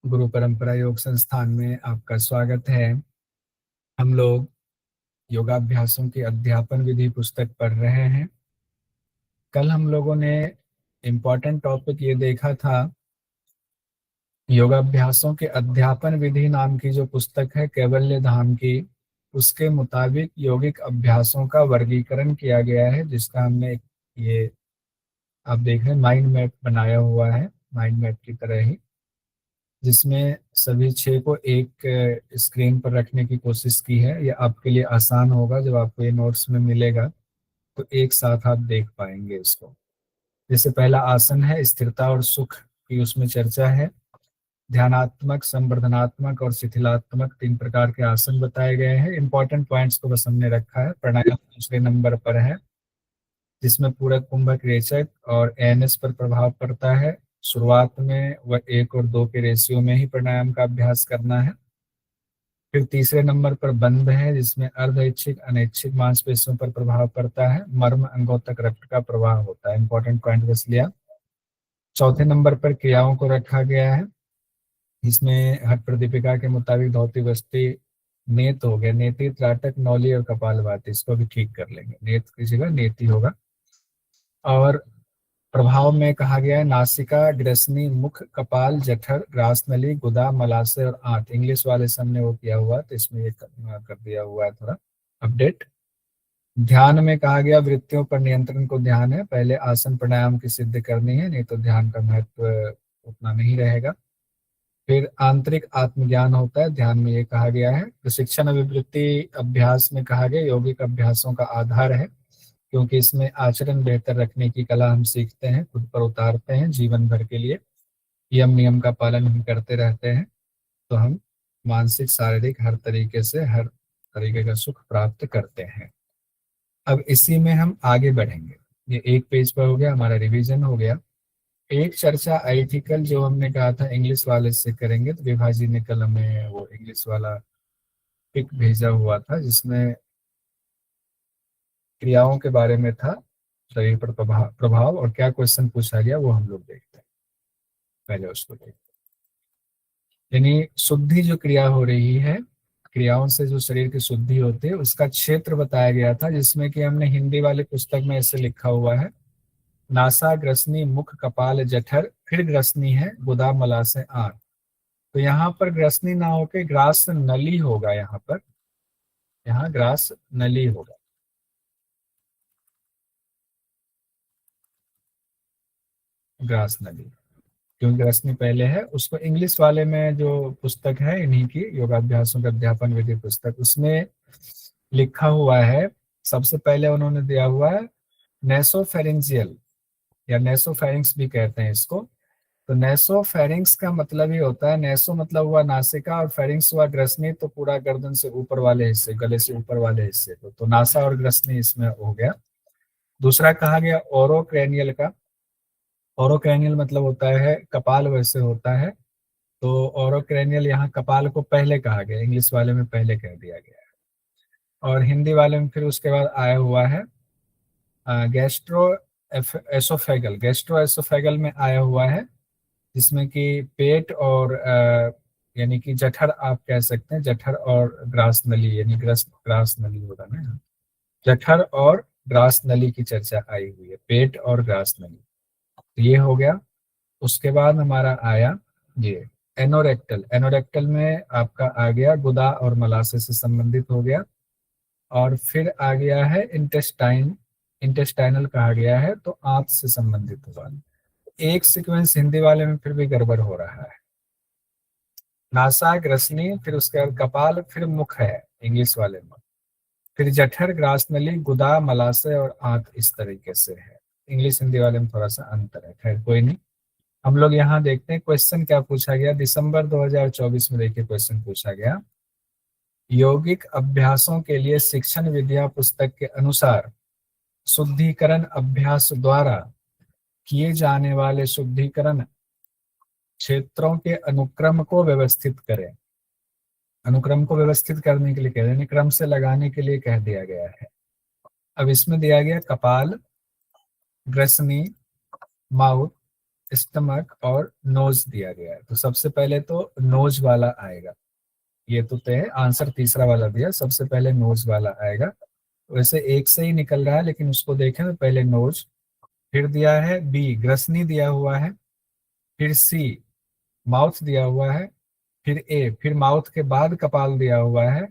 गुरु परंपरा योग संस्थान में आपका स्वागत है। हम लोग योगाभ्यासों की अध्यापन विधि पुस्तक पढ़ रहे हैं। कल हम लोगों ने इम्पोर्टेंट टॉपिक ये देखा था, योगाभ्यासों के अध्यापन विधि नाम की जो पुस्तक है कैवल्य धाम की, उसके मुताबिक यौगिक अभ्यासों का वर्गीकरण किया गया है, जिसका हमने ये आप देख रहे हैं माइंड मैप बनाया हुआ है, माइंड मैप की तरह ही, जिसमें सभी 6 को एक स्क्रीन पर रखने की कोशिश की है। यह आपके लिए आसान होगा, जब आपको ये नोट्स में मिलेगा तो एक साथ आप देख पाएंगे इसको। जैसे पहला आसन है स्थिरता और सुख की, उसमें चर्चा है। ध्यानात्मक, संवर्धनात्मक और शिथिलात्मक 3 प्रकार के आसन बताए गए हैं। इंपॉर्टेंट पॉइंट्स को बस हमने रखा है। प्राणायाम दूसरे नंबर पर है, जिसमें पूरक, कुंभक, रेचक और एएनएस पर प्रभाव पड़ता है। शुरुआत में वह 1 और 2 के रेशियो में ही प्राणायाम का अभ्यास करना है। फिर तीसरे नंबर पर बंद है, जिसमें अर्ध ऐच्छिक, अनैच्छिक मांसपेशियों पर प्रभाव पड़ता है। मर्म अंगों तक रक्त का प्रवाह होता है। इंपॉर्टेंट पॉइंट बस लिया। चौथे नंबर पर क्रियाओं को रखा गया है, इसमें हठ प्रदीपिका के मुताबिक धोती, बस्ती, नेत हो गया, नेति, त्राटक, नौली और कपालभाति, इसको भी ठीक कर लेंगे। नेत की जगह नेति होगा। और प्रभाव में कहा गया है नासिका, ग्रसनी, मुख, कपाल, जठर, ग्रासनली, गुदा, मलाशय और आंत। इंग्लिश वाले से हमने वो किया हुआ, तो इसमें ये कर दिया हुआ है थोड़ा अपडेट। ध्यान में कहा गया वृत्तियों पर नियंत्रण को ध्यान है, पहले आसन प्राणायाम की सिद्ध करनी है, नहीं तो ध्यान का महत्व उतना नहीं रहेगा। फिर आंतरिक आत्मज्ञान होता है, ध्यान में ये कहा गया है। प्रशिक्षण अभिवृत्ति अभ्यास में कहा गया यौगिक अभ्यासों का आधार है, क्योंकि इसमें आचरण बेहतर रखने की कला हम सीखते हैं, खुद पर उतारते हैं जीवन भर के लिए। यम नियम का पालन हम करते रहते हैं तो हम मानसिक, शारीरिक हर तरीके से हर तरीके का सुख प्राप्त करते हैं। अब इसी में हम आगे बढ़ेंगे। ये एक पेज पर हो गया, हमारा रिवीजन हो गया। एक चर्चा आई थी कल, जो हमने कहा था इंग्लिश वाले से करेंगे, तो विभा जी ने कल हमें वो इंग्लिश वाला पिक भेजा हुआ था, जिसमें क्रियाओं के बारे में था, शरीर पर प्रभाव और क्या क्वेश्चन पूछा गया वो हम लोग देखते हैं। पहले उसको देखते हैं। यानी शुद्धि जो क्रिया हो रही है, क्रियाओं से जो शरीर की शुद्धि होती है, उसका क्षेत्र बताया गया था, जिसमें कि हमने हिंदी वाली पुस्तक में ऐसे लिखा हुआ है, नासा, ग्रसनी, मुख, कपाल, जठर, फिर ग्रसनी है, गुदा, मलाशय, आंत। तो यहाँ पर ग्रसनी ना होके ग्रास नली होगा, यहाँ पर, यहाँ ग्रास नली होगा। ग्रास नली, क्योंकि ग्रसनी पहले है। उसको इंग्लिश वाले में जो पुस्तक है इन्हीं की, योगाभ्यासों का अध्यापन विधि पुस्तक, उसमें लिखा हुआ है, सबसे पहले उन्होंने दिया हुआ है नेसोफेरिंजियल, या नेसोफेरिंग्स भी कहते हैं इसको। तो नेसोफेरिंग्स का मतलब ही होता है, नेसो मतलब हुआ नासिका और फेरिंग्स हुआ ग्रसनी, तो पूरा गर्दन से ऊपर वाले हिस्से, गले से ऊपर वाले हिस्से को, तो नासा और ग्रसनी इसमें हो गया। दूसरा कहा गया ओरोक्रेनियल का। ओरोक्रेनियल मतलब होता है कपाल, वैसे होता है, तो ओरोक्रेनियल यहाँ कपाल को पहले कहा गया, इंग्लिश वाले में पहले कह दिया गया है। और हिंदी वाले में फिर उसके बाद आया हुआ है गैस्ट्रो एसोफेगल, गैस्ट्रो एसोफेगल में आया हुआ है, जिसमें कि पेट और यानी कि जठर आप कह सकते हैं, जठर और ग्रास नली, यानी ग्रास नली होगा ना, जठर और ग्रास नली की चर्चा आई हुई है, पेट और ग्रास नली। तो ये हो गया। उसके बाद हमारा आया ये एनोरेक्टल। एनोरेक्टल में आपका आ गया गुदा और मलाशय से संबंधित हो गया। और फिर आ गया है इंटेस्टाइन, इंटेस्टाइनल कहा गया है, तो आंत से संबंधित हुआ। एक सीक्वेंस हिंदी वाले में फिर भी गड़बड़ हो रहा है, नासा, ग्रसनी, फिर उसके बाद कपाल, फिर मुख है इंग्लिश वाले में, फिर जठर, ग्रासनली, गुदा, मलाशय और आंत, इस तरीके से है। इंग्लिश हिंदी वाले में थोड़ा सा अंतर है, खैर कोई नहीं। हम लोग यहाँ देखते हैं क्वेश्चन क्या पूछा गया। दिसंबर 2024 में देखिए क्वेश्चन पूछा गया, यौगिक अभ्यासों के लिए शिक्षण विद्या पुस्तक के अनुसार शुद्धिकरण अभ्यास द्वारा किए जाने वाले शुद्धिकरण क्षेत्रों के अनुक्रम को व्यवस्थित करें। अनुक्रम को व्यवस्थित करने के लिए कह रहे हैं, क्रम से लगाने के लिए कह दिया गया है। अब इसमें दिया गया कपाल, ग्रसनी, माउथ, स्टमक और नोज दिया गया है। तो सबसे पहले तो नोज वाला आएगा, ये तो तय है। आंसर तीसरा वाला दिया, सबसे पहले नोज वाला आएगा। वैसे एक से ही निकल रहा है, लेकिन उसको देखें तो पहले नोज, फिर दिया है बी ग्रसनी दिया हुआ है, फिर सी माउथ दिया हुआ है, फिर ए, फिर माउथ के बाद कपाल दिया हुआ है,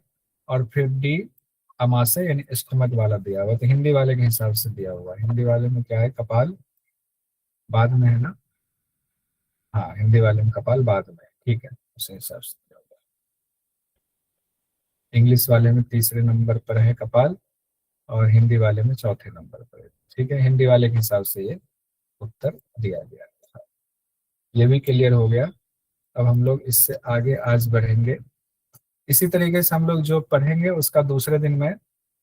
और फिर डी अमाशय यानी स्टमक वाला दिया हुआ है। तो हिंदी वाले के हिसाब से दिया हुआ है। हिंदी वाले में क्या है, कपाल बाद में है ना। हाँ, हिंदी वाले में कपाल बाद में है, ठीक है, उसी हिसाब से दिया हुआ है। इंग्लिश वाले में तीसरे नंबर पर है कपाल, और हिंदी वाले में चौथे नंबर पर है। ठीक है, हिंदी वाले के हिसाब से ये उत्तर दिया गया है। ये भी क्लियर हो गया। अब हम लोग इससे आगे आज बढ़ेंगे। इसी तरीके से हम लोग जो पढ़ेंगे उसका दूसरे दिन मैं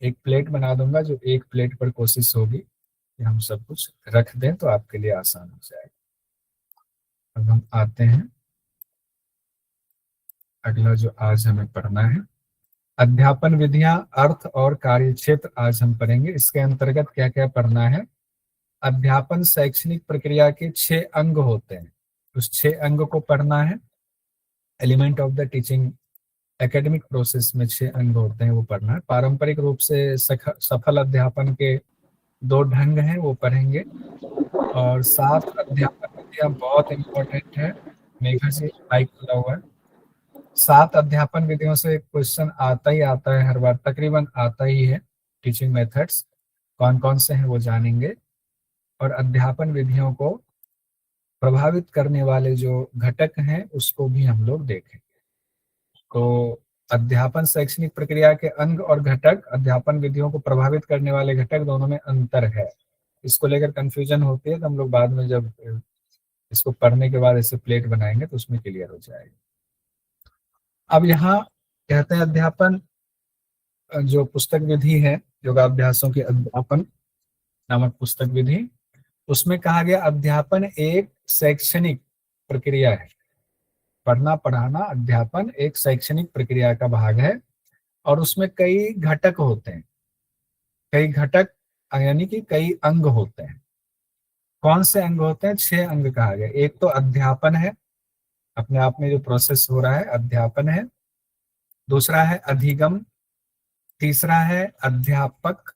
एक प्लेट बना दूंगा, जो एक प्लेट पर कोशिश होगी कि हम सब कुछ रख दें, तो आपके लिए आसान हो जाएगा। अब हम आते हैं अगला जो आज हमें पढ़ना है, अध्यापन विधियां, अर्थ और कार्य क्षेत्र आज हम पढ़ेंगे। इसके अंतर्गत क्या क्या पढ़ना है। अध्यापन शैक्षणिक प्रक्रिया के 6 अंग होते हैं, उस 6 अंग को पढ़ना है। Element of the teaching academic process में 6 अंग होते हैं, वो पढ़ना है। पारंपरिक रूप से सफल अध्यापन के 2 ढंग हैं, वो पढ़ेंगे। और 7 अध्यापन विधियां बहुत इंपॉर्टेंट है। मेघा जी माइक खुला हुआ है। 7 अध्यापन विधियों से क्वेश्चन आता ही आता है, हर बार तकरीबन आता ही है। टीचिंग मेथड्स कौन कौन से हैं वो जानेंगे, और अध्यापन विधियों को प्रभावित करने वाले जो घटक हैं उसको भी हम लोग देखेंगे। तो अध्यापन शैक्षणिक प्रक्रिया के अंग और घटक, अध्यापन विधियों को प्रभावित करने वाले घटक, दोनों में अंतर है। इसको लेकर कंफ्यूजन होती है, तो हम लोग बाद में जब इसको पढ़ने के बाद ऐसे प्लेट बनाएंगे तो उसमें क्लियर हो जाएगा। अब यहाँ कहते हैं अध्यापन, जो पुस्तक विधि है योगाभ्यासों के अध्यापन नामक पुस्तक विधि, उसमें कहा गया अध्यापन एक शैक्षणिक प्रक्रिया है। पढ़ना पढ़ाना अध्यापन एक शैक्षणिक प्रक्रिया का भाग है, और उसमें कई घटक होते हैं। कई घटक यानी कि कई अंग होते हैं। कौन से अंग होते हैं, 6 अंग कहा गया। एक तो अध्यापन है, अपने आप में जो प्रोसेस हो रहा है अध्यापन है। दूसरा है अधिगम, तीसरा है अध्यापक,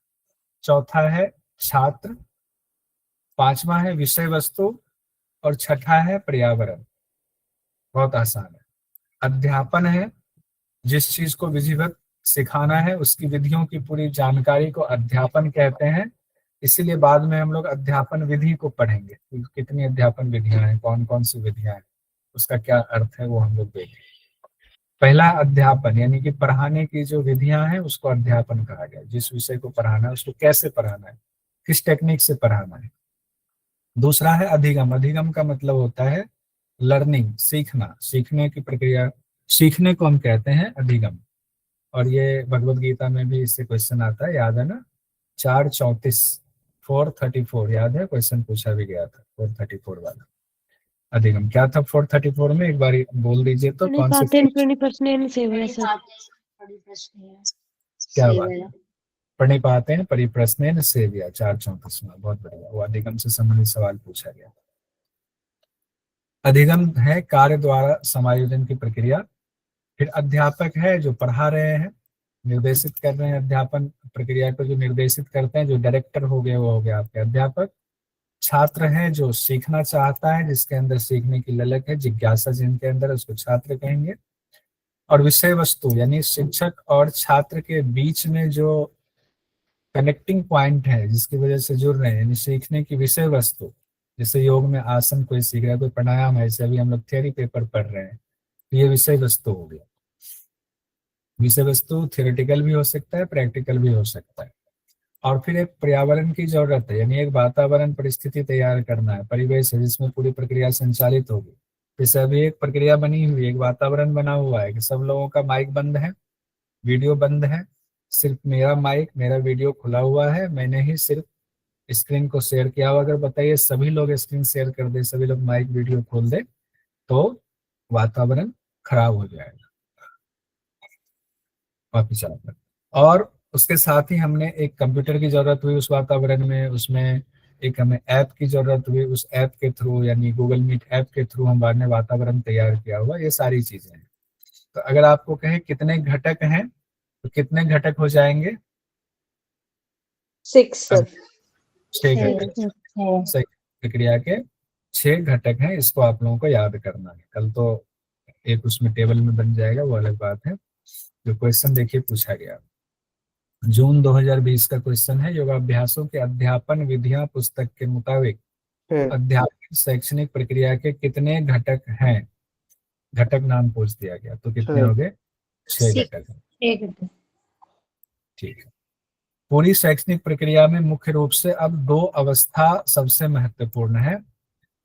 चौथा है छात्र, पांचवा है विषय वस्तु, और छठा है पर्यावरण। बहुत आसान है। अध्यापन है, जिस चीज को विधिवत सिखाना है उसकी विधियों की पूरी जानकारी को अध्यापन कहते हैं। इसीलिए बाद में हम लोग अध्यापन विधि को पढ़ेंगे, कितनी अध्यापन विधियां हैं, कौन कौन सी विधियां हैं, उसका क्या अर्थ है, वो हम लोग देखेंगे। पहला अध्यापन यानी कि पढ़ाने की जो विधियां हैं उसको अध्यापन कहा गया। जिस विषय को पढ़ाना है उसको कैसे पढ़ाना है, किस टेक्निक से पढ़ाना है। दूसरा है अधिगम। अधिगम का मतलब होता है लर्निंग, सीखना, सीखने की प्रक्रिया, सीखने को हम कहते हैं अधिगम। और ये भगवत गीता में भी इससे क्वेश्चन आता है, याद है ना, 4:34, 4:34 याद है, क्वेश्चन पूछा भी गया था 4:34 वाला। अधिगम क्या था 4:34 में, एक बार बोल दीजिए तो कौन से क्या बात, पढ़ नहीं पाते हैं परिप्रश्न सेव्या, 4:34 में, बहुत बढ़िया, वो अधिगम से संबंधित सवाल पूछा गया। अधिगम है कार्य द्वारा समायोजन की प्रक्रिया। फिर अध्यापक है जो पढ़ा रहे हैं, निर्देशित कर रहे हैं, अध्यापन प्रक्रिया को जो निर्देशित करते हैं, जो डायरेक्टर हो गए वो हो गया आपके अध्यापक। छात्र है जो सीखना चाहता है, जिसके अंदर सीखने की ललक है, जिज्ञासा जिनके अंदर, उसको छात्र कहेंगे। और विषय वस्तु यानी शिक्षक और छात्र के बीच में जो कनेक्टिंग पॉइंट है, जिसकी वजह से जुड़ रहे हैं, यानी सीखने की विषय वस्तु। जैसे योग में आसन कोई सीख रहा है, कोई प्राणायाम है, जैसे अभी हम लोग थ्योरी पेपर पढ़ रहे हैं, तो ये विषय वस्तु हो गया। विषय वस्तु थियोरेटिकल भी हो सकता है, प्रैक्टिकल भी हो सकता है। और फिर एक पर्यावरण की जरूरत है, यानी एक वातावरण परिस्थिति तैयार करना है, परिवेश है जिसमें पूरी प्रक्रिया संचालित होगी। जैसे अभी एक प्रक्रिया बनी हुई है, एक वातावरण बना हुआ है कि सब लोगों का माइक बंद है, वीडियो बंद है, सिर्फ मेरा माइक मेरा वीडियो खुला हुआ है, मैंने ही सिर्फ स्क्रीन को शेयर किया हुआ। अगर बताइए सभी लोग स्क्रीन शेयर कर दे, सभी लोग माइक वीडियो खोल दे, तो वातावरण खराब हो जाएगा वापिस आकर। और उसके साथ ही हमने एक कंप्यूटर की जरूरत हुई उस वातावरण में, उसमें एक हमें ऐप की जरूरत हुई, उस ऐप के थ्रू यानी गूगल मीट ऐप के थ्रू हमारे वातावरण तैयार किया हुआ, ये सारी चीजें हैं। तो अगर आपको कहे कितने घटक हैं, तो कितने घटक हो जाएंगे? 6 अब सर। 6 घटक। सही, प्रक्रिया के 6 घटक हैं, इसको आप लोगों को याद करना है। कल तो एक उसमें टेबल में बन जाएगा, वो अलग बात है। जो क्वेश्चन देखिए पूछा गया, जून 2020 का क्वेश्चन है, योगाभ्यासों के अध्यापन विधियां पुस्तक के मुताबिक अध्यापन शैक्षणिक प्रक्रिया के कितने घटक हैं? घटक नाम पूछ दिया गया, तो कितने हो गए? 6 घटक। ठीक है। पूरी शैक्षणिक प्रक्रिया में मुख्य रूप से अब 2 अवस्था सबसे महत्वपूर्ण है।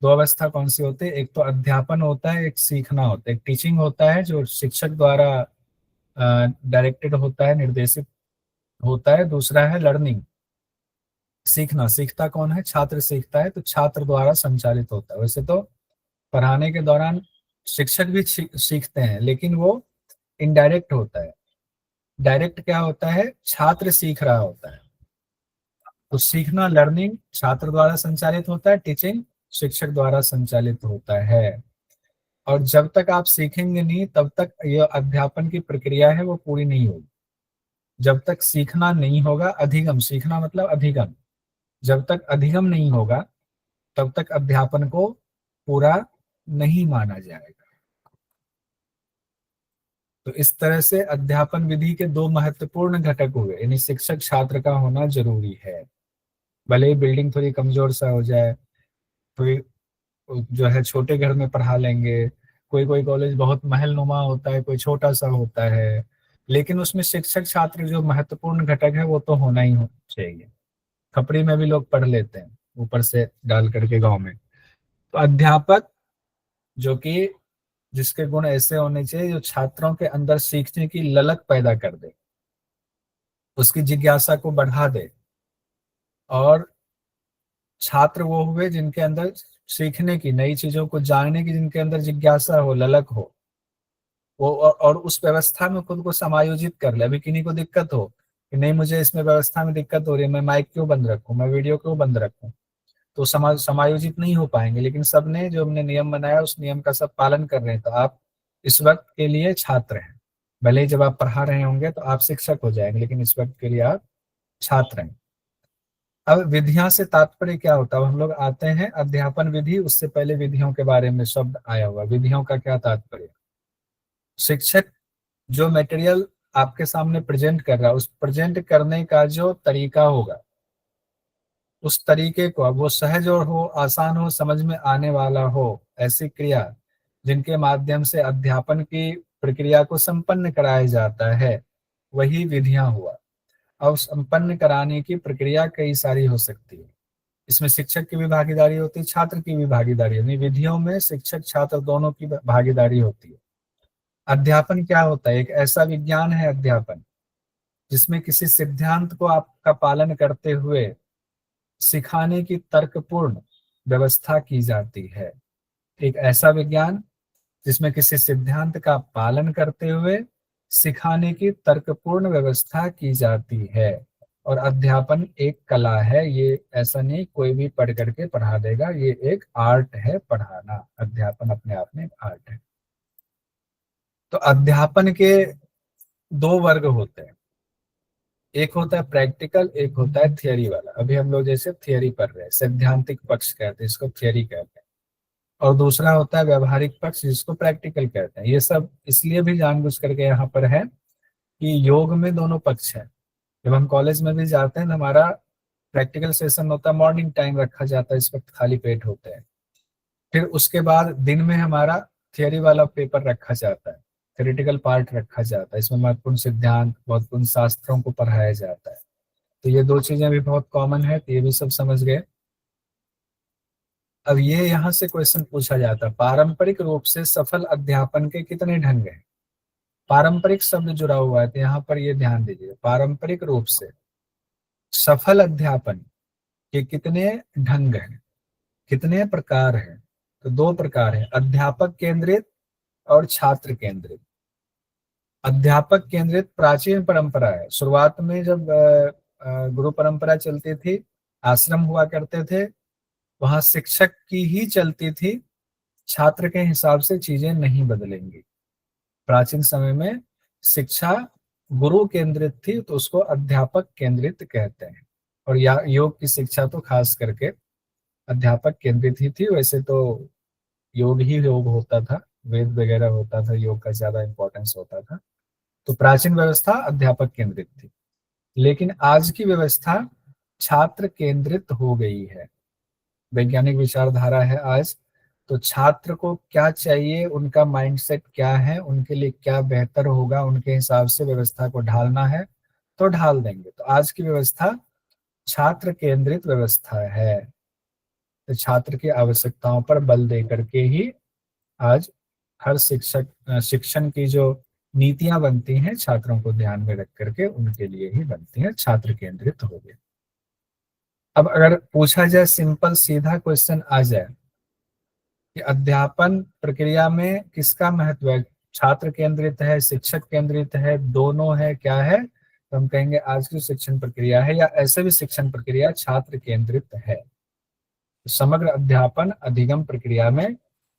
2 अवस्था कौन सी होती है? एक तो अध्यापन होता है, एक सीखना होता है। एक टीचिंग होता है जो शिक्षक द्वारा डायरेक्टेड होता है, निर्देशित होता है। दूसरा है लर्निंग, सीखना। सीखता कौन है? छात्र सीखता है, तो छात्र द्वारा संचालित होता है। वैसे तो पढ़ाने के दौरान शिक्षक भी सीखते हैं, लेकिन वो इनडायरेक्ट होता है। डायरेक्ट क्या होता है? छात्र सीख रहा होता है। तो सीखना, लर्निंग, छात्र द्वारा संचालित होता है। टीचिंग शिक्षक द्वारा संचालित होता है। और जब तक आप सीखेंगे नहीं, तब तक यह अध्यापन की प्रक्रिया है वो पूरी नहीं होगी। जब तक सीखना नहीं होगा, अधिगम, सीखना मतलब अधिगम, जब तक अधिगम नहीं होगा तब तक अध्यापन को पूरा नहीं माना जाएगा। तो इस तरह से अध्यापन विधि के 2 महत्वपूर्ण घटक हुए, यानी शिक्षक छात्र का होना जरूरी है। भले ही बिल्डिंग थोड़ी कमजोर सा हो जाए, थोड़ी जो है छोटे घर में पढ़ा लेंगे, कोई कोई कॉलेज बहुत महल नुमा होता है, कोई छोटा सा होता है, लेकिन उसमें शिक्षक छात्र जो महत्वपूर्ण घटक है वो तो होना ही चाहिए। खपड़ी में भी लोग पढ़ लेते हैं ऊपर से डाल करके गांव में। तो अध्यापक जो कि जिसके गुण ऐसे होने चाहिए जो छात्रों के अंदर सीखने की ललक पैदा कर दे, उसकी जिज्ञासा को बढ़ा दे। और छात्र वो हुए जिनके अंदर सीखने की, नई चीजों को जानने की जिनके अंदर जिज्ञासा हो, ललक हो, वो और उस व्यवस्था में खुद को समायोजित कर ले। अभी किन्हीं को दिक्कत हो कि नहीं मुझे इसमें व्यवस्था में दिक्कत हो रही है, मैं माइक क्यों बंद रखूं, मैं वीडियो क्यों बंद रखूं, तो समायोजित नहीं हो पाएंगे। लेकिन सबने जो हमने नियम बनाया उस नियम का सब पालन कर रहे हैं, तो आप इस वक्त के लिए छात्र हैं। भले ही जब आप पढ़ा रहे होंगे तो आप शिक्षक हो जाएंगे, लेकिन इस वक्त के लिए आप छात्र हैं। अब विधियां से तात्पर्य क्या होता है? अब हम लोग आते हैं अध्यापन विधि, उससे पहले विधियों के बारे में शब्द आया हुआ। विधियों का क्या तात्पर्य? शिक्षक जो मटेरियल आपके सामने प्रेजेंट कर रहा है, उस प्रेजेंट करने का जो तरीका होगा, उस तरीके को, अब वो सहज और हो, आसान हो, समझ में आने वाला हो, ऐसी क्रिया जिनके माध्यम से अध्यापन की प्रक्रिया को संपन्न कराया जाता है, वही विधियां हुआ। अब संपन्न कराने की प्रक्रिया कई सारी हो सकती है। इसमें शिक्षक की भी भागीदारी होती है, छात्र की भी भागीदारी होती है। विधियों में शिक्षक छात्र दोनों की भागीदारी होती है। अध्यापन क्या होता है? एक ऐसा विज्ञान है अध्यापन जिसमें किसी सिद्धांत को आपका पालन करते हुए सिखाने की तर्कपूर्ण व्यवस्था की जाती है। एक ऐसा विज्ञान जिसमें किसी सिद्धांत का पालन करते हुए सिखाने की तर्कपूर्ण व्यवस्था की जाती है। और अध्यापन एक कला है, ये ऐसा नहीं कोई भी पढ़ करके पढ़ा देगा, ये एक आर्ट है पढ़ाना। अध्यापन अपने आप में एक आर्ट है। तो अध्यापन के 2 वर्ग होते हैं, एक होता है प्रैक्टिकल, एक होता है थियरी वाला। अभी हम लोग जैसे थियरी पढ़ रहे हैं, सैद्धांतिक पक्ष कहते हैं इसको, थियरी कहते हैं। और दूसरा होता है व्यवहारिक पक्ष, जिसको प्रैक्टिकल कहते हैं। ये सब इसलिए भी जानबूझ करके यहाँ पर है कि योग में दोनों पक्ष है। जब हम कॉलेज में भी जाते हैं तो हमारा प्रैक्टिकल सेशन होता है, मॉर्निंग टाइम रखा जाता है, इस वक्त खाली पेट होते हैं। फिर उसके बाद दिन में हमारा थियरी वाला पेपर रखा जाता है, थ्योरेटिकल पार्ट रखा जाता है। इसमें महत्वपूर्ण सिद्धांत, महत्वपूर्ण शास्त्रों को पढ़ाया जाता है। तो ये 2 चीजें भी बहुत कॉमन है, तो ये भी सब समझ गए। अब ये यहाँ से क्वेश्चन पूछा जाता है, पारंपरिक रूप से सफल अध्यापन के कितने ढंग हैं? पारंपरिक शब्द जुड़ा हुआ है, तो यहाँ पर ये ध्यान दीजिए। पारंपरिक रूप से सफल अध्यापन के कितने ढंग हैं, कितने प्रकार हैं? तो 2 प्रकार है, अध्यापक केंद्रित और छात्र केंद्रित। अध्यापक केंद्रित प्राचीन परंपरा है। शुरुआत में जब गुरु परंपरा चलती थी आश्रम हुआ करते थे, वहां शिक्षक की ही चलती थी, छात्र के हिसाब से चीजें नहीं बदलेंगी। प्राचीन समय में शिक्षा गुरु केंद्रित थी, तो उसको अध्यापक केंद्रित कहते हैं। और या योग की शिक्षा तो खास करके अध्यापक केंद्रित ही थी। वैसे तो योग ही योग होता था, वेद वगैरह होता था, योग का ज्यादा इंपॉर्टेंस होता था। तो प्राचीन व्यवस्था अध्यापक केंद्रित थी, लेकिन आज की व्यवस्था छात्र केंद्रित हो गई है। वैज्ञानिक विचारधारा है आज। तो छात्र को क्या चाहिए, उनका माइंडसेट क्या है, उनके लिए क्या बेहतर होगा, उनके हिसाब से व्यवस्था को ढालना है तो ढाल देंगे। तो आज की व्यवस्था छात्र केंद्रित व्यवस्था है। तो छात्र की आवश्यकताओं पर बल दे करके ही आज हर शिक्षण की जो नीतियां बनती हैं, छात्रों को ध्यान में रख करके उनके लिए ही बनती हैं, छात्र केंद्रित हो गए। अब अगर पूछा जाए, सिंपल सीधा क्वेश्चन आ जाए कि अध्यापन प्रक्रिया में किसका महत्व है, छात्र केंद्रित है, शिक्षक केंद्रित है, दोनों है, क्या है, तो हम कहेंगे आज की शिक्षण प्रक्रिया है, या ऐसे भी शिक्षण प्रक्रिया छात्र केंद्रित है। समग्र अध्यापन अधिगम प्रक्रिया में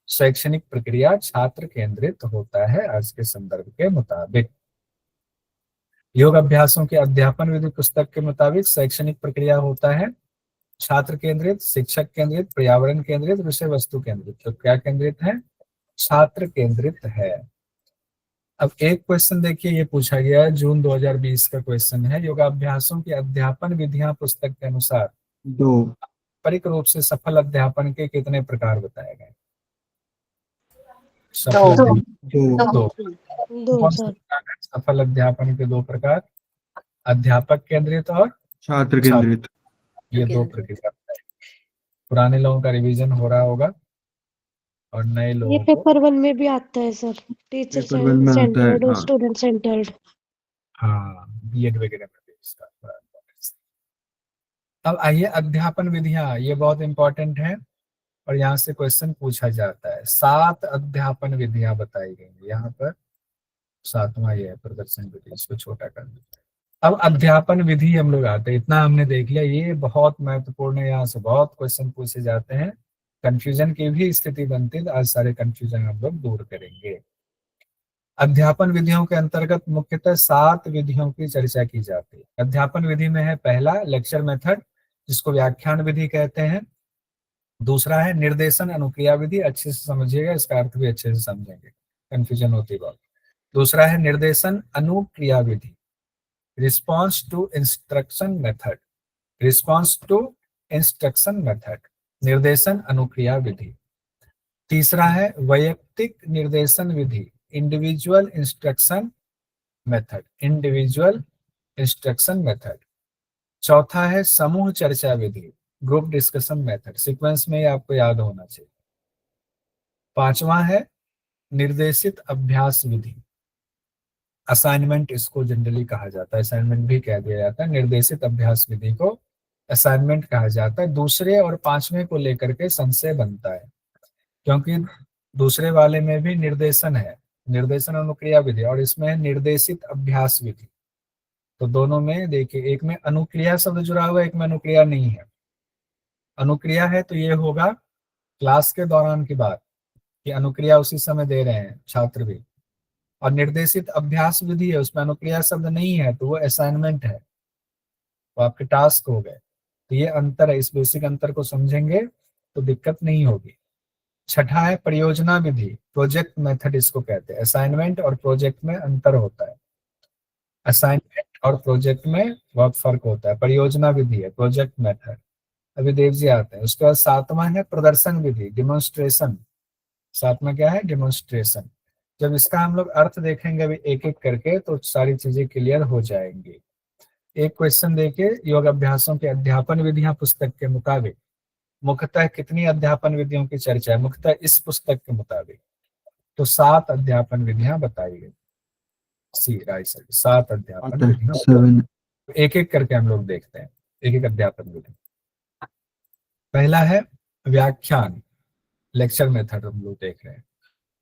शैक्षणिक प्रक्रिया छात्र केंद्रित होता है आज के संदर्भ के मुताबिक। योग अभ्यासों के अध्यापन विधि पुस्तक के मुताबिक शैक्षणिक प्रक्रिया होता है छात्र केंद्रित, शिक्षक केंद्रित, पर्यावरण केंद्रित, विषय वस्तु केंद्रित। तो क्या केंद्रित है, छात्र केंद्रित है। अब एक क्वेश्चन देखिए, ये पूछा गया है, जून 2020 का क्वेश्चन है, योगाभ्यासों की अध्यापन विधियां पुस्तक के अनुसार दो पारंपरिक रूप से सफल अध्यापन के कितने प्रकार बताए गए। दो सफल अध्यापन दो दो। दो कौन से सर। प्रकार हैं सफल अध्यापन के? दो प्रकार, अध्यापक केंद्रित और छात्र छात्र, केंद्रित। ये दो प्रक्रिया। पुराने लोगों का रिवीजन हो रहा होगा और नए ये लोगों को, पेपर 1 में भी आता है सर, टीचर पेपर 1 में आता है, सेंटर्ड और हाँ। Student centred. हाँ, बीएड वगैरह में भी इसका थोड़ा importance है। अब आइए अध्यापन विधियां, ये बहुत इंपॉर्टेंट है और यहाँ से क्वेश्चन पूछा जाता है। 7 अध्यापन विधियां बताई गई हैं यहाँ पर, 7वां ये है प्रदर्शन विधि, इसको छोटा कर दीजिए। अब अध्यापन विधि हम लोग आते हैं, इतना हमने देख लिया, ये बहुत महत्वपूर्ण है, यहाँ से बहुत क्वेश्चन पूछे जाते हैं, कंफ्यूजन की भी स्थिति बनती है, तो आज सारे कंफ्यूजन हम लोग दूर करेंगे। अध्यापन विधियों के अंतर्गत मुख्यतः 7 विधियों की चर्चा की जाती है। अध्यापन विधि में है पहला लेक्चर मेथड, जिसको व्याख्यान विधि कहते हैं। दूसरा है निर्देशन अनुक्रिया विधि, अच्छे से समझिएगा, इसका अर्थ भी अच्छे से समझेंगे, कंफ्यूजन होती है बहुत। दूसरा है निर्देशन अनुक्रिया विधि, response to instruction method, response to instruction method, निर्देशन अनुक्रिया विधि। तीसरा है वैयक्तिक निर्देशन विधि, individual instruction method, individual instruction method. चौथा है समूह चर्चा विधि, ग्रुप डिस्कशन मेथड, सीक्वेंस में आपको याद होना चाहिए। पांचवा है निर्देशित अभ्यास विधि, असाइनमेंट इसको जनरली कहा जाता है, असाइनमेंट भी कह दिया जाता है, निर्देशित अभ्यास विधि को असाइनमेंट कहा जाता है। दूसरे और पांचवें को लेकर के संशय बनता है, क्योंकि दूसरे वाले में भी निर्देशन है, निर्देशन अनुक्रिया विधि, और इसमें है निर्देशित अभ्यास विधि। तो दोनों में देखिए, एक में अनुक्रिया शब्द जुड़ा हुआ है, एक में अनुक्रिया नहीं है। अनुक्रिया है तो ये होगा क्लास के दौरान की बात, कि अनुक्रिया उसी समय दे रहे हैं छात्र भी। और निर्देशित अभ्यास विधि है, उसमें अनुक्रिया शब्द नहीं है, तो वो असाइनमेंट है, तो आपके टास्क हो गए। तो ये अंतर है, इस बेसिक अंतर को समझेंगे तो दिक्कत नहीं होगी। छठा है परियोजना विधि, प्रोजेक्ट मेथड इसको कहते हैं। असाइनमेंट और प्रोजेक्ट में अंतर होता है, असाइनमेंट और प्रोजेक्ट में बहुत फर्क होता है। परियोजना विधि है, प्रोजेक्ट मेथड। अभी देव जी आते हैं। उसके बाद 7वां है प्रदर्शन विधि, डिमोन्स्ट्रेशन। 7वां क्या है, डिमोन्स्ट्रेशन। जब इसका हम लोग अर्थ देखेंगे अभी एक एक करके, तो सारी चीजें क्लियर हो जाएंगी। एक क्वेश्चन देखिए, योग अभ्यासों के अध्यापन विधियां पुस्तक के मुताबिक मुख्यतः कितनी अध्यापन विधियों की चर्चा है, मुख्यतः इस पुस्तक के मुताबिक तो 7 अध्यापन विधियां बताई गई। सी राइट सर, 7 अध्यापन विधियां। 7 एक एक करके हम लोग देखते हैं, एक एक अध्यापन विधि। पहला है व्याख्यान, लेक्चर मेथड हम लोग देख रहे हैं।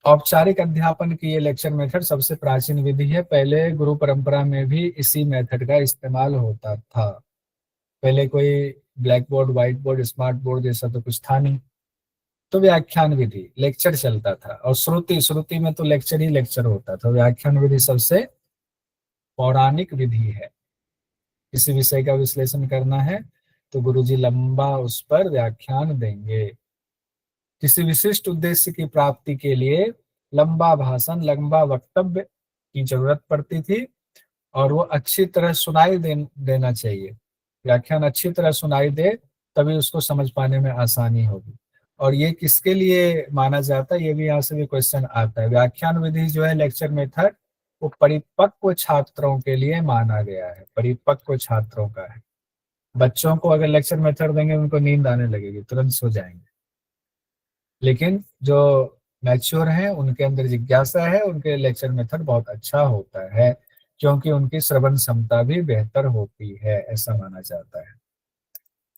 औपचारिक अध्यापन की ये लेक्चर मेथड सबसे प्राचीन विधि है। पहले गुरु परंपरा में भी इसी मेथड का इस्तेमाल होता था। पहले कोई black board, white board, smart board जैसा तो कुछ था नहीं। तो व्याख्यान विधि, लेक्चर चलता था, और श्रुति, श्रुति में तो लेक्चर ही लेक्चर होता था। व्याख्यान विधि सबसे पौराणिक विधि है। किसी विषय का विश्लेषण करना है तो गुरुजी लंबा उस पर व्याख्यान देंगे। किसी विशिष्ट उद्देश्य की प्राप्ति के लिए लंबा भाषण, लंबा वक्तव्य की जरूरत पड़ती थी, और वो अच्छी तरह सुनाई देना चाहिए। व्याख्यान अच्छी तरह सुनाई दे तभी उसको समझ पाने में आसानी होगी। और ये किसके लिए माना जाता है, ये भी यहाँ से भी क्वेश्चन आता है। व्याख्यान विधि जो है, लेक्चर मेथड, वो परिपक्व छात्रों के लिए माना गया है, परिपक्व छात्रों का है। बच्चों को अगर लेक्चर मेथड देंगे उनको नींद आने लगेगी, तुरंत सो जाएंगे। लेकिन जो मैच्योर हैं, उनके अंदर जिज्ञासा है, उनके लेक्चर मेथड बहुत अच्छा होता है, क्योंकि उनकी श्रवण क्षमता भी बेहतर होती है, ऐसा माना जाता है।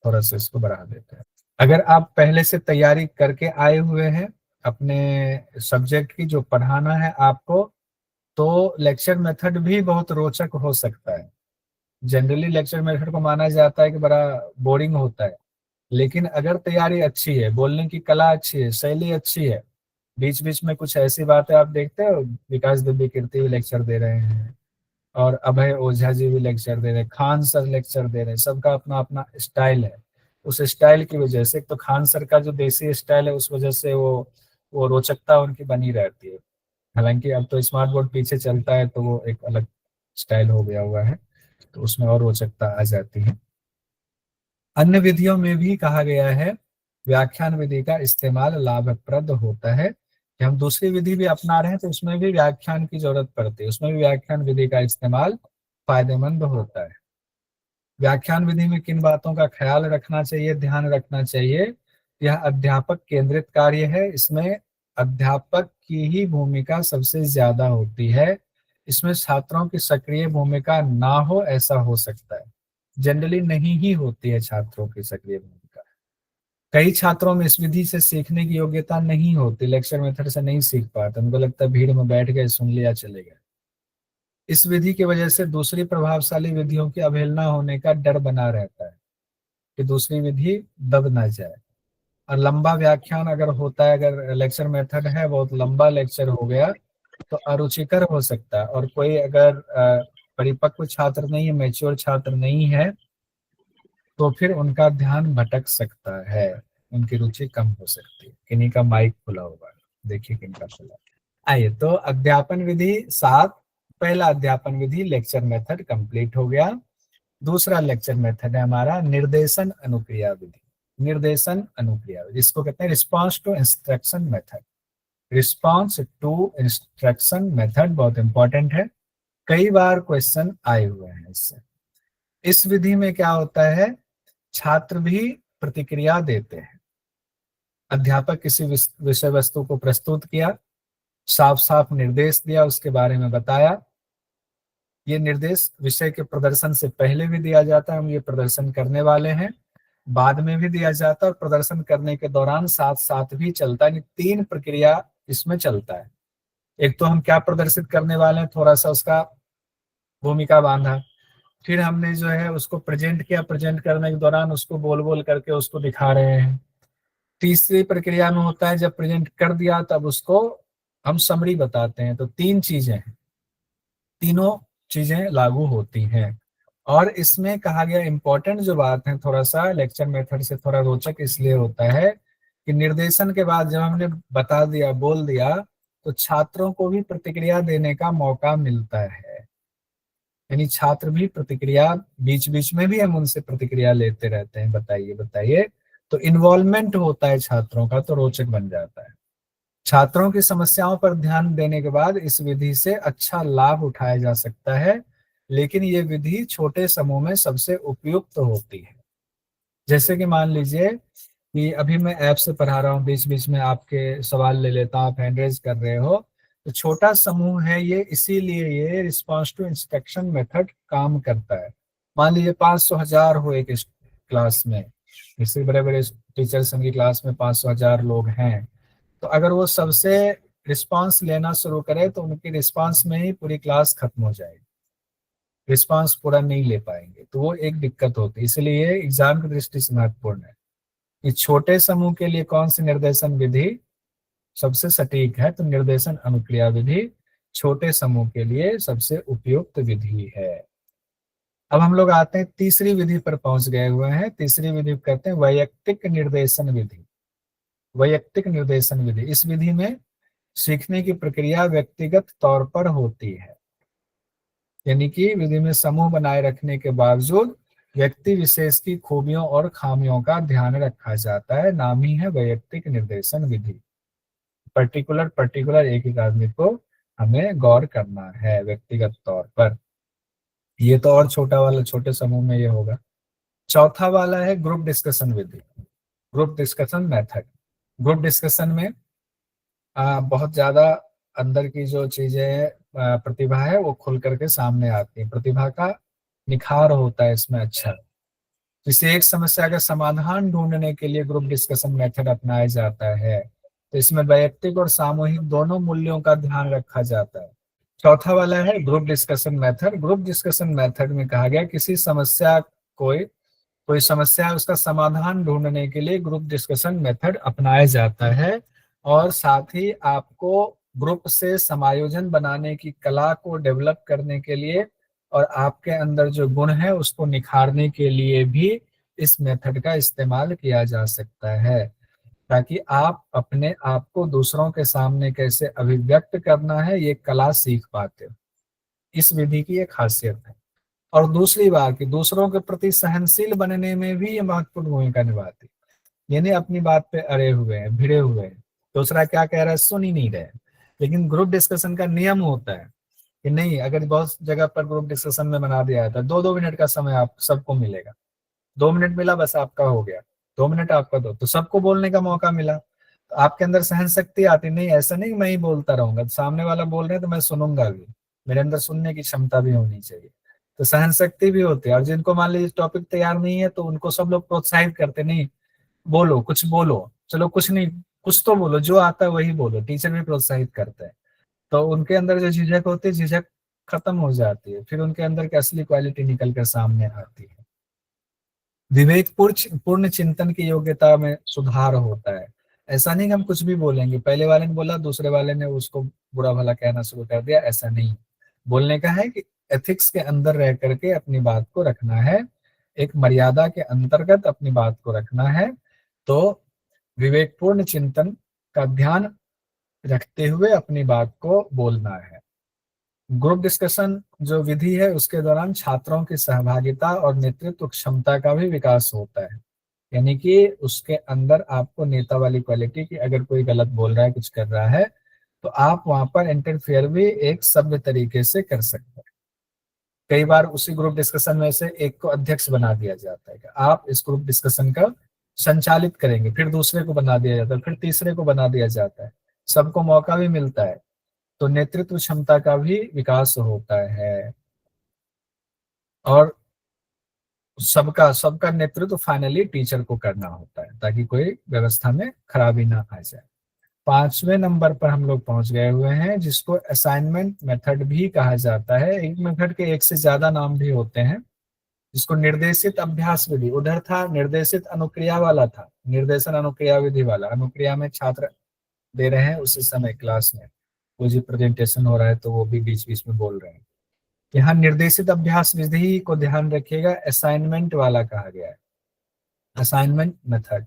थोड़ा सा इसको बढ़ा देते हैं। अगर आप पहले से तैयारी करके आए हुए हैं अपने सब्जेक्ट की, जो पढ़ाना है आपको, तो लेक्चर मेथड भी बहुत रोचक हो सकता है। जनरली लेक्चर मेथड को माना जाता है कि बड़ा बोरिंग होता है, लेकिन अगर तैयारी अच्छी है, बोलने की कला अच्छी है, शैली अच्छी है, बीच बीच में कुछ ऐसी बातें आप देखते हो, विकास दिव्य कीर्ति भी लेक्चर दे रहे हैं, और अभय ओझा जी भी लेक्चर दे रहे हैं, खान सर लेक्चर दे रहे हैं, सबका अपना अपना स्टाइल है। उस स्टाइल की वजह से, तो खान सर का जो देसी स्टाइल है, उस वजह से वो रोचकता उनकी बनी रहती है। हालांकि अब तो स्मार्ट बोर्ड पीछे चलता है, तो वो एक अलग स्टाइल हो गया हुआ है, तो उसमें और रोचकता आ जाती है। अन्य विधियों में भी कहा गया है व्याख्यान विधि का इस्तेमाल लाभप्रद होता है, कि हम दूसरी विधि भी अपना रहे हैं तो उसमें भी व्याख्यान की जरूरत पड़ती है, उसमें भी व्याख्यान विधि का इस्तेमाल फायदेमंद होता है। व्याख्यान विधि में किन बातों का ख्याल रखना चाहिए, ध्यान रखना चाहिए? यह अध्यापक केंद्रित कार्य है, इसमें अध्यापक की ही भूमिका सबसे ज्यादा होती है। इसमें छात्रों की सक्रिय भूमिका ना हो, ऐसा हो सकता है, जनरली नहीं ही होती है छात्रों की सक्रिय भूमिका। कई छात्रों में इस विधि से सीखने की योग्यता नहीं होती, लेक्चर मेथड से नहीं सीख पाते, उनको लगता है भीड़ में बैठ गए, सुन लिया, चले गए। इस विधि की वजह से दूसरी प्रभावशाली विधियों की अवहेलना होने का डर बना रहता है, कि दूसरी विधि दब ना जाए। और लंबा व्याख्यान अगर होता है, अगर लेक्चर मेथड है, बहुत लंबा लेक्चर हो गया, तो अरुचिकर हो सकता है। और कोई अगर परिपक्व छात्र नहीं है, मैच्योर छात्र नहीं है, तो फिर उनका ध्यान भटक सकता है, उनकी रुचि कम हो सकती है। किन्हीं का माइक खुला होगा, देखिए किनका खुला। आइए, तो अध्यापन विधि 7, पहला अध्यापन विधि लेक्चर मेथड कंप्लीट हो गया। दूसरा लेक्चर मेथड है हमारा निर्देशन अनुक्रिया विधि। निर्देशन अनुक्रिया विधि, इसको कहते हैं response to instruction method. Response to instruction method बहुत इंपॉर्टेंट है, कई बार क्वेश्चन आए हुए हैं इससे। इस विधि में क्या होता है, छात्र भी प्रतिक्रिया देते हैं। अध्यापक किसी विषय वस्तु को प्रस्तुत किया, साफ साफ निर्देश दिया, उसके बारे में बताया। ये निर्देश विषय के प्रदर्शन से पहले भी दिया जाता है, हम ये प्रदर्शन करने वाले हैं, बाद में भी दिया जाता है, और प्रदर्शन करने के दौरान साथ साथ भी चलता है। 3 प्रक्रिया इसमें चलता है। एक तो हम क्या प्रदर्शित करने वाले हैं, थोड़ा सा उसका भूमिका बांधा, फिर हमने जो है उसको प्रेजेंट किया, प्रेजेंट करने के दौरान उसको बोल बोल करके उसको दिखा रहे हैं। तीसरी प्रक्रिया में होता है जब प्रेजेंट कर दिया तब उसको हम समरी बताते हैं। तो 3 चीजें हैं, तीनों चीजें लागू होती हैं। और इसमें कहा गया इंपॉर्टेंट जो बात है, थोड़ा सा लेक्चर मेथड से थोड़ा रोचक इसलिए होता है कि निर्देशन के बाद जब हमने बता दिया, बोल दिया, तो छात्रों को भी प्रतिक्रिया देने का मौका मिलता है। यानी छात्र भी प्रतिक्रिया, बीच बीच में भी हम उनसे प्रतिक्रिया लेते रहते हैं, बताइए बताइए, तो इन्वॉल्वमेंट होता है छात्रों का, तो रोचक बन जाता है। छात्रों की समस्याओं पर ध्यान देने के बाद इस विधि से अच्छा लाभ उठाया जा सकता है, लेकिन ये विधि छोटे समूह में सबसे उपयुक्त होती है। जैसे कि मान लीजिए कि अभी मैं ऐप से पढ़ा रहा हूँ, बीच बीच में आपके सवाल ले लेता हूँ, आप हैंड रेज कर रहे हो, तो छोटा समूह है ये, इसीलिए ये रिस्पॉन्स टू इंस्ट्रक्शन मेथड काम करता है। मान लीजिए 500,000 हो एक क्लास में, इससे बड़े बड़े टीचर्स की क्लास में 500,000 लोग हैं, तो अगर वो सबसे रिस्पांस लेना शुरू करे तो उनकी रिस्पांस में ही पूरी क्लास खत्म हो जाएगी। रिस्पांस पूरा नहीं ले पाएंगे, तो वो एक दिक्कत होती है। इसलिए ये एग्जाम की दृष्टि से महत्वपूर्ण है कि छोटे समूह के लिए कौन सी निर्देशन विधि सबसे सटीक है। तो निर्देशन अनुक्रिया विधि छोटे समूह के लिए सबसे उपयुक्त विधि है। अब हम लोग आते हैं तीसरी विधि पर पहुंच गए हुए हैं। तीसरी विधि कहते हैं वैयक्तिक निर्देशन विधि। वैयक्तिक निर्देशन विधि, इस विधि में सीखने की प्रक्रिया व्यक्तिगत तौर पर होती है, यानी कि विधि में समूह बनाए रखने के बावजूद व्यक्ति विशेष की खूबियों और खामियों का ध्यान रखा जाता है। नाम ही है वैयक्तिक निर्देशन विधि। पर्टिकुलर पर्टिकुलर एक एक आदमी को हमें गौर करना है व्यक्तिगत तौर पर। ये तो और छोटा वाला, छोटे समूह में ये होगा। चौथा वाला है ग्रुप डिस्कशन विधि, group discussion method. Group discussion में बहुत ज्यादा अंदर की जो चीजें प्रतिभा है वो खुल करके सामने आती है, प्रतिभा का निखार होता है इसमें। अच्छा, जिसे एक समस्या का समाधान ढूंढने के लिए ग्रुप डिस्कशन मेथड अपनाया जाता है, तो इसमें वैयक्तिक और सामूहिक दोनों मूल्यों का ध्यान रखा जाता है। चौथा वाला है group discussion method. Group discussion method में कहा गया किसी समस्या कोई कोई समस्या है उसका समाधान ढूंढने के लिए ग्रुप डिस्कशन मेथड अपनाया जाता है, और साथ ही आपको ग्रुप से समायोजन बनाने की कला को डेवलप करने के लिए और आपके अंदर जो गुण है उसको निखारने के लिए भी इस मेथड का इस्तेमाल किया जा सकता है, ताकि आप अपने आप को दूसरों के सामने कैसे अभिव्यक्त करना है ये कला सीख पाते हो। इस विधि की एक खासियत है। और दूसरी बात कि दूसरों के प्रति सहनशील बनने में भी ये महत्वपूर्ण भूमिका निभाती है। यानी अपनी बात पे अड़े हुए हैं, भिड़े हुए हैं, दूसरा क्या कह रहा है सुन ही नहीं रहे। लेकिन ग्रुप डिस्कशन का नियम होता है कि नहीं, अगर बहुत जगह पर ग्रुप डिस्कशन में बना दिया जाता है 2-2 मिनट का समय आप सबको मिलेगा, 2 मिनट मिला बस आपका हो गया, 2 मिनट आपका दो, तो सबको बोलने का मौका मिला, तो आपके अंदर सहन शक्ति आती। नहीं ऐसा नहीं मैं ही बोलता रहूंगा, सामने वाला बोल रहे हैं तो मैं सुनूंगा भी, मेरे अंदर सुनने की क्षमता भी होनी चाहिए, तो सहन शक्ति भी होती है। और जिनको मान लीजिए टॉपिक तैयार नहीं है तो उनको सब लोग प्रोत्साहित करते, नहीं बोलो कुछ बोलो, चलो कुछ नहीं कुछ तो बोलो, जो आता है वही बोलो, टीचर भी प्रोत्साहित करते हैं। तो उनके अंदर जो झिझक होती है झिझक खत्म हो जाती है, फिर उनके अंदर की असली क्वालिटी निकल कर सामने आती है। विवेक पूर्ण चिंतन की योग्यता में सुधार होता है। ऐसा नहीं कि हम कुछ भी बोलेंगे, पहले वाले ने बोला दूसरे वाले ने उसको बुरा भला कहना शुरू कर दिया, ऐसा नहीं। बोलने का है कि एथिक्स के अंदर रह करके अपनी बात को रखना है, एक मर्यादा के अंतर्गत अपनी बात को रखना है। तो विवेकपूर्ण चिंतन का ध्यान रखते हुए अपनी बात को बोलना है। ग्रुप डिस्कशन जो विधि है उसके दौरान छात्रों की सहभागिता और नेतृत्व क्षमता का भी विकास होता है, यानी कि उसके अंदर आपको नेता वाली क्वालिटी की, अगर कोई गलत बोल रहा है कुछ कर रहा है तो आप वहां पर इंटरफेयर भी एक सभ्य तरीके से कर सकते हैं। कई बार उसी ग्रुप डिस्कशन में से एक को अध्यक्ष बना दिया जाता है कि आप इस ग्रुप डिस्कशन का संचालित करेंगे, फिर दूसरे को बना दिया जाता है, फिर तीसरे को बना दिया जाता है, सबको मौका भी मिलता है, तो नेतृत्व क्षमता का भी विकास होता है। और सबका सबका नेतृत्व फाइनली टीचर को करना होता है ताकि कोई व्यवस्था में खराबी ना आ जाए। 5वें नंबर पर हम लोग पहुंच गए हुए हैं जिसको असाइनमेंट मेथड भी कहा जाता है। एक मेथड के एक से ज्यादा नाम भी होते हैं, जिसको निर्देशित अभ्यास विधि, उधर था निर्देशित अनुक्रिया वाला था, निर्देशन अनुक्रिया विधि वाला, अनुक्रिया में छात्र दे रहे हैं उसी समय क्लास में कोई भी प्रेजेंटेशन हो रहा है तो वो भी बीच बीच में बोल रहे हैं। यहाँ निर्देशित अभ्यास विधि को ध्यान रखिएगा, असाइनमेंट वाला कहा गया है, असाइनमेंट मेथड।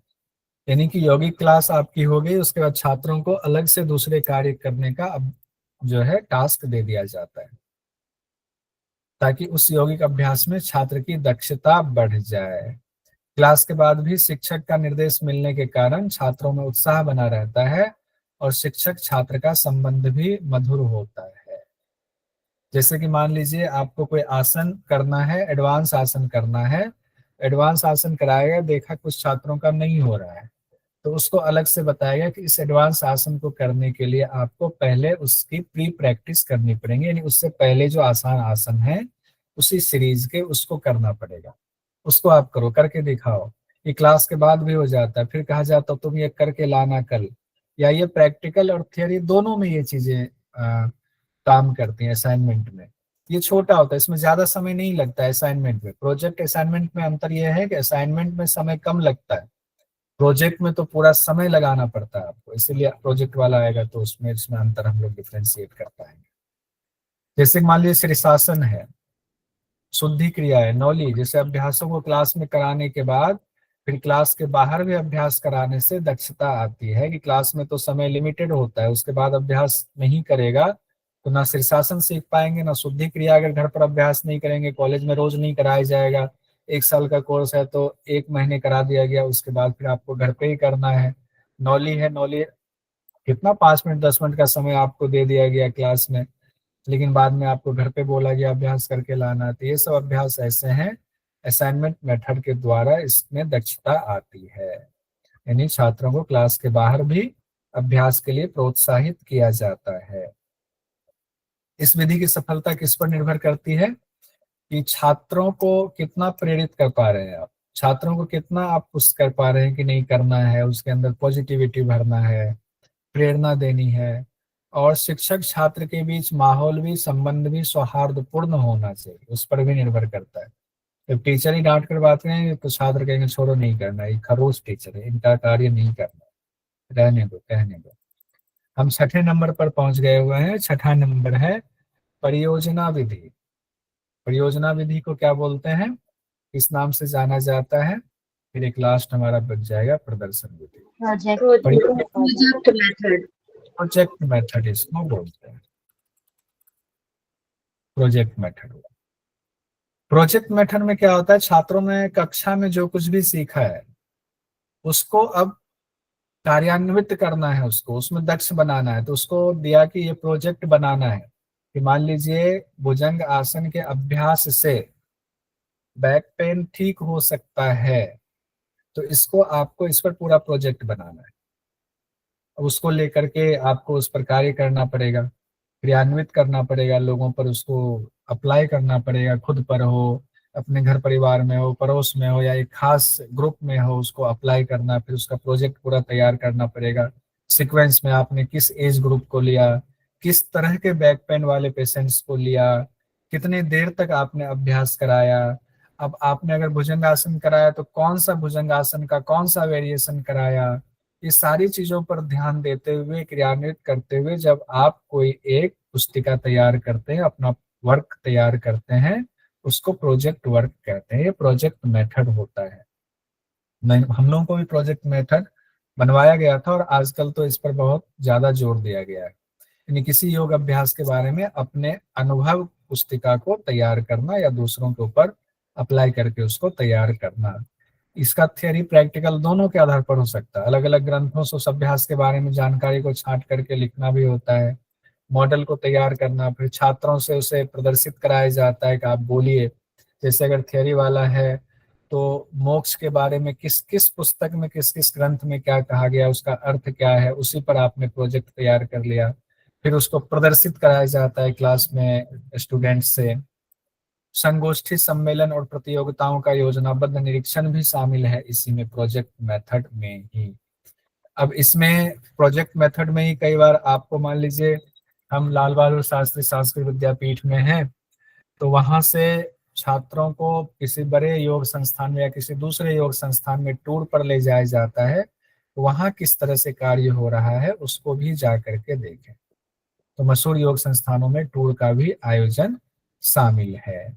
यानी कि यौगिक क्लास आपकी हो गई, उसके बाद छात्रों को अलग से दूसरे कार्य करने का अब जो है टास्क दे दिया जाता है, ताकि उस यौगिक अभ्यास में छात्र की दक्षता बढ़ जाए। क्लास के बाद भी शिक्षक का निर्देश मिलने के कारण छात्रों में उत्साह बना रहता है और शिक्षक छात्र का संबंध भी मधुर होता है। जैसे कि मान लीजिए आपको कोई आसन करना है, एडवांस आसन करना है, एडवांस आसन कराएगा, देखा कुछ छात्रों का नहीं हो रहा है तो उसको अलग से बताएगा कि इस एडवांस आसन को करने के लिए आपको पहले उसकी प्री प्रैक्टिस करनी पड़ेगी, यानी उससे पहले जो आसान आसन है उसी सीरीज के उसको करना पड़ेगा, उसको आप करो, करके दिखाओ। ये क्लास के बाद भी हो जाता है, फिर कहा जाता है तुम ये करके लाना कल, या ये प्रैक्टिकल और थियोरी दोनों में ये चीजें काम करती हैं असाइनमेंट में। ये छोटा होता है, इसमें ज्यादा समय नहीं लगता है असाइनमेंट में। प्रोजेक्ट असाइनमेंट में अंतर यह है कि असाइनमेंट में समय कम लगता है, प्रोजेक्ट में तो पूरा समय लगाना पड़ता है आपको, इसीलिए प्रोजेक्ट वाला आएगा तो उसमें इसमें अंतर हम लोग डिफ्रेंशिएट कर पाएंगे। जैसे मान लीजिए शीर्षासन है, शुद्धि क्रिया है, नौली, जैसे अभ्यासों को क्लास में कराने के बाद फिर क्लास के बाहर भी अभ्यास कराने से दक्षता आती है कि क्लास में तो समय लिमिटेड होता है, उसके बाद अभ्यास नहीं करेगा तो ना शीर्षासन सीख पाएंगे ना शुद्धि क्रिया। अगर घर पर अभ्यास नहीं करेंगे, कॉलेज में रोज नहीं कराया जाएगा, 1 साल का कोर्स है तो 1 महीने करा दिया गया, उसके बाद फिर आपको घर पे ही करना है। नौली है, नौली कितना 5 मिनट 10 मिनट का समय आपको दे दिया गया क्लास में, लेकिन बाद में आपको घर पे बोला गया अभ्यास करके लाना। तो ये सब अभ्यास ऐसे हैं, असाइनमेंट मेथड के द्वारा इसमें दक्षता आती है। यानी छात्रों को क्लास के बाहर भी अभ्यास के लिए प्रोत्साहित किया जाता है। इस विधि की सफलता किस पर निर्भर करती है कि छात्रों को कितना प्रेरित कर पा रहे हैं आप, छात्रों को कितना आप पुश कर पा रहे हैं कि नहीं करना है, उसके अंदर पॉजिटिविटी भरना है, प्रेरणा देनी है। और शिक्षक छात्र के बीच माहौल भी, संबंध भी सौहार्दपूर्ण होना चाहिए, उस पर भी निर्भर करता है। जब टीचर ही डांट कर बात करेंगे तो छात्र कहेंगे छोड़ो नहीं करना, ये खरोच टीचर है, इनका कार्य नहीं करना, रहने दो, कहने दो। हम छठे नंबर पर पहुंच गए हुए हैं। छठा नंबर है परियोजना विधि। परियोजना विधि को क्या बोलते हैं, किस नाम से जाना जाता है? फिर एक लास्ट हमारा बच जाएगा प्रदर्शन विधि। Project method. प्रोजेक्ट मेथड इसको बोलते हैं, प्रोजेक्ट मेथड। प्रोजेक्ट मेथड में क्या होता है, छात्रों ने कक्षा में जो कुछ भी सीखा है उसको अब कार्यान्वित करना है, उसको उसमें दक्ष बनाना है। तो उसको दिया कि ये प्रोजेक्ट बनाना है कि मान लीजिए भुजंग आसन के अभ्यास से बैक पेन ठीक हो सकता है, तो इसको आपको इस पर पूरा प्रोजेक्ट बनाना है। उसको लेकर के आपको उस पर कार्य करना पड़ेगा, क्रियान्वित करना पड़ेगा, लोगों पर उसको अप्लाई करना पड़ेगा, खुद पर हो, अपने घर परिवार में हो, पड़ोस में हो, या एक खास ग्रुप में हो, उसको अप्लाई करना, फिर उसका प्रोजेक्ट पूरा तैयार करना पड़ेगा। सीक्वेंस में आपने किस एज ग्रुप को लिया, किस तरह के बैक पेन वाले पेशेंट्स को लिया, कितने देर तक आपने अभ्यास कराया। अब आपने अगर भुजंगासन कराया तो कौन सा भुजंगासन का कौन सा वेरिएशन कराया, ये सारी चीजों पर ध्यान देते हुए, क्रियान्वित करते हुए जब आप कोई एक पुस्तिका तैयार करते हैं, अपना वर्क तैयार करते हैं, उसको प्रोजेक्ट वर्क कहते हैं। ये प्रोजेक्ट मेथड होता है। हम लोगों को भी प्रोजेक्ट मेथड बनवाया गया था और आजकल तो इस पर बहुत ज्यादा जोर दिया गया है। यानी किसी योग अभ्यास के बारे में अपने अनुभव पुस्तिका को तैयार करना या दूसरों के ऊपर अप्लाई करके उसको तैयार करना। इसका थियरी प्रैक्टिकल दोनों के आधार पर हो सकता है। अलग अलग ग्रंथों से उस अभ्यास के बारे में जानकारी को छांट करके लिखना भी होता है, मॉडल को तैयार करना, फिर छात्रों से उसे प्रदर्शित कराया जाता है कि आप बोलिए। जैसे अगर थियरी वाला है तो मोक्ष के बारे में किस किस पुस्तक में, किस किस ग्रंथ में क्या कहा गया, उसका अर्थ क्या है, उसी पर आपने प्रोजेक्ट तैयार कर लिया, फिर उसको प्रदर्शित कराया जाता है क्लास में स्टूडेंट से। संगोष्ठी, सम्मेलन और प्रतियोगिताओं का योजनाबद्ध निरीक्षण भी शामिल है इसी में, प्रोजेक्ट मेथड में ही। अब इसमें प्रोजेक्ट मेथड में ही कई बार आपको मान लीजिए हम लाल बहादुर शास्त्री संस्कृत विद्यापीठ में हैं, तो वहां से छात्रों को किसी बड़े योग संस्थान में या किसी दूसरे योग संस्थान में टूर पर ले जाया जाता है, तो वहां किस तरह से कार्य हो रहा है उसको भी जा करके देखें। तो मशहूर योग संस्थानों में टूर का भी आयोजन शामिल है।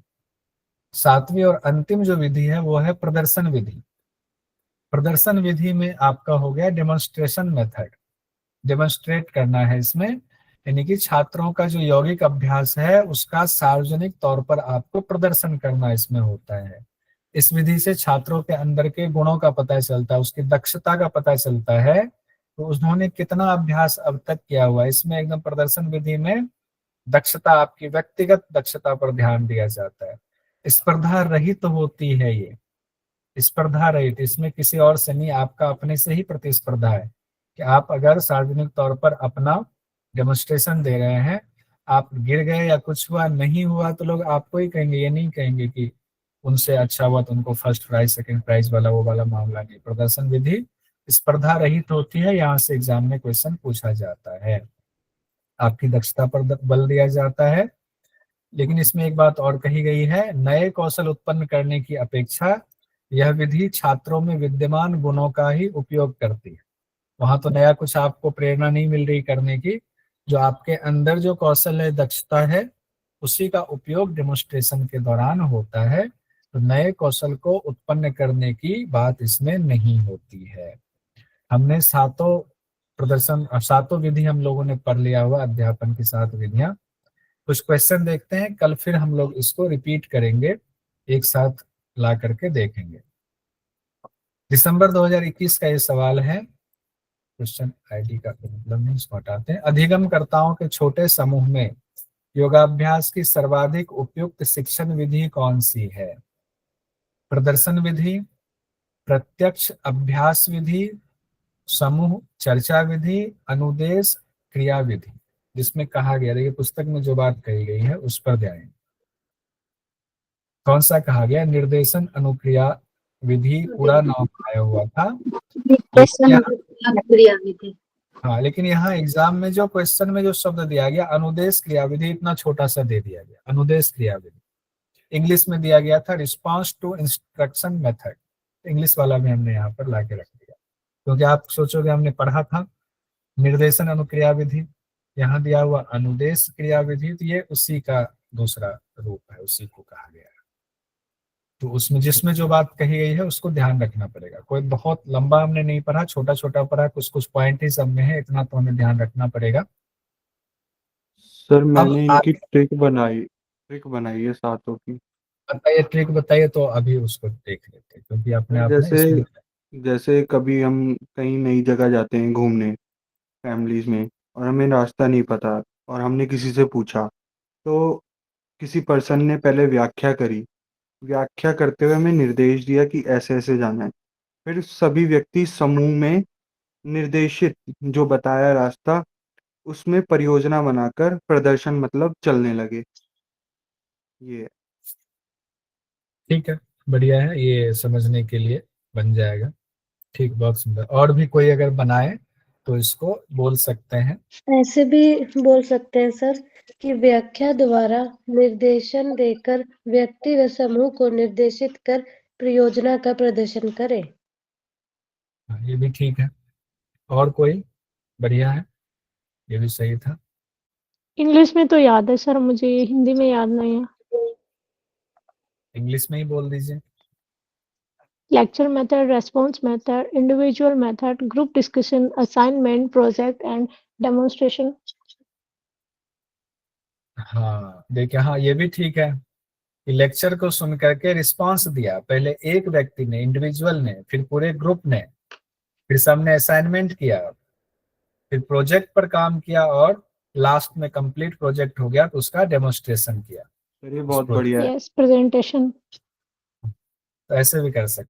सातवीं और अंतिम जो विधि है वो है प्रदर्शन विधि। प्रदर्शन विधि में आपका हो गया डेमोन्स्ट्रेशन मेथड, डेमोन्स्ट्रेट करना है इसमें, यानी कि छात्रों का जो यौगिक अभ्यास है उसका सार्वजनिक तौर पर आपको प्रदर्शन करना इसमें होता है। इस विधि से छात्रों के अंदर के गुणों का पता चलता है, उसकी दक्षता का पता चलता है, तो उन्होंने कितना अभ्यास अब तक किया हुआ है। इसमें एकदम प्रदर्शन विधि में दक्षता, आपकी व्यक्तिगत दक्षता पर ध्यान दिया जाता है। स्पर्धा रहित होती है ये, स्पर्धा रहित, इसमें किसी और से नहीं, आपका अपने से ही प्रतिस्पर्धा है कि आप अगर सार्वजनिक तौर पर अपना डेमोन्स्ट्रेशन दे रहे हैं, आप गिर गए या कुछ हुआ नहीं हुआ तो लोग आपको ही कहेंगे, ये नहीं कहेंगे कि उनसे अच्छा हुआ तो उनको फर्स्ट प्राइज सेकंड प्राइज वाला वो वाला मामला नहीं। प्रदर्शन विधि स्पर्धा रहित होती है, यहाँ से एग्जाम में क्वेश्चन पूछा जाता है, आपकी दक्षता पर बल दिया जाता है। लेकिन इसमें एक बात और कही गई है, नए कौशल उत्पन्न करने की अपेक्षा यह विधि छात्रों में विद्यमान गुणों का ही उपयोग करती है। वहां तो नया कुछ आपको प्रेरणा नहीं मिल रही करने की, जो आपके अंदर जो कौशल है, दक्षता है, उसी का उपयोग डेमोन्स्ट्रेशन के दौरान होता है। तो नए कौशल को उत्पन्न करने की बात इसमें नहीं होती है। हमने सातों विधि हम लोगों ने पढ़ लिया हुआ, अध्यापन की 7 विधियां। कुछ क्वेश्चन देखते हैं, कल फिर हम लोग इसको रिपीट करेंगे, एक साथ ला करके देखेंगे। दिसंबर 2021 का ये सवाल है, क्वेश्चन आईडी का मतलब नहीं, इसको हटाते हैं। अधिगमकर्ताओं के छोटे समूह में योगाभ्यास की सर्वाधिक उपयुक्त शिक्षण विधि कौन सी है? प्रदर्शन विधि, प्रत्यक्ष अभ्यास विधि, समूह चर्चा विधि, अनुदेश क्रिया विधि। जिसमें कहा गया, देखिए पुस्तक में जो बात कही गई है उस पर ध्यान। कौन सा कहा गया? निर्देशन अनुक्रिया विधि पूरा नाम आया हुआ था। क्रिया विधि। हाँ, लेकिन यहाँ एग्जाम में जो क्वेश्चन में जो शब्द दिया गया अनुदेश क्रिया विधि, इतना छोटा सा दे दिया गया। अनुदेश क्रिया विधि इंग्लिश में दिया गया था response to instruction method. English वाला भी हमने यहाँ पर लाके रख दिया, क्योंकि आप सोचोगे हमने पढ़ा था निर्देशन अनुक्रिया विधि, यहाँ दिया हुआ अनुदेश क्रिया विधि, तो ये उसी का दूसरा रूप है, उसी को कहा गया है। तो उसमें जिसमें जो बात कही गई है उसको ध्यान रखना पड़ेगा। कोई बहुत लंबा हमने नहीं पढ़ा, छोटा छोटा पढ़ा, कुछ कुछ पॉइंट ही सब में है, इतना तो हमें ध्यान रखना पड़ेगा। सर मैंने इनकी ट्रिक बनाई है सातों की। बताइए, ट्रिक बताइए, तो अभी उसको देख लेते हैं, क्योंकि अपने आप में जैसे कभी हम कहीं नई जगह जाते हैं घूमने फैमिलीज में, और हमें रास्ता नहीं पता और हमने किसी से पूछा, तो किसी पर्सन ने पहले व्याख्या करी, व्याख्या करते हुए हमें निर्देश दिया कि ऐसे ऐसे जाना है। फिर सभी व्यक्ति समूह में निर्देशित जो बताया रास्ता उसमें परियोजना बनाकर प्रदर्शन मतलब चलने लगे। ये ठीक है, बढ़िया है, ये समझने के लिए बन जाएगा। ठीक, बहुत सुंदर। और भी कोई अगर बनाए तो इसको बोल सकते हैं। ऐसे भी बोल सकते हैं सर कि व्याख्या द्वारा निर्देशन देकर व्यक्ति व समूह को निर्देशित कर परियोजना का प्रदर्शन करे। ये भी ठीक है। और कोई? बढ़िया है, ये भी सही था। इंग्लिश में तो याद है सर, मुझे हिंदी में याद नहीं है। इंग्लिश में ही बोल दीजिए। Lecture method, response method, individual method, group discussion, assignment, project and demonstration. हाँ देखिए, हाँ ये भी ठीक है कि लेक्चर को सुन करके रिस्पांस दिया, पहले एक व्यक्ति ने, इंडिविजुअल ने, फिर पूरे ग्रुप ने, फिर सबने असाइनमेंट किया, फिर प्रोजेक्ट पर काम किया, और लास्ट में कंप्लीट प्रोजेक्ट हो गया तो उसका डेमोन्स्ट्रेशन किया। सर ये बहुत बढ़िया है। Yes, presentation. तो ऐसे भी कर सकते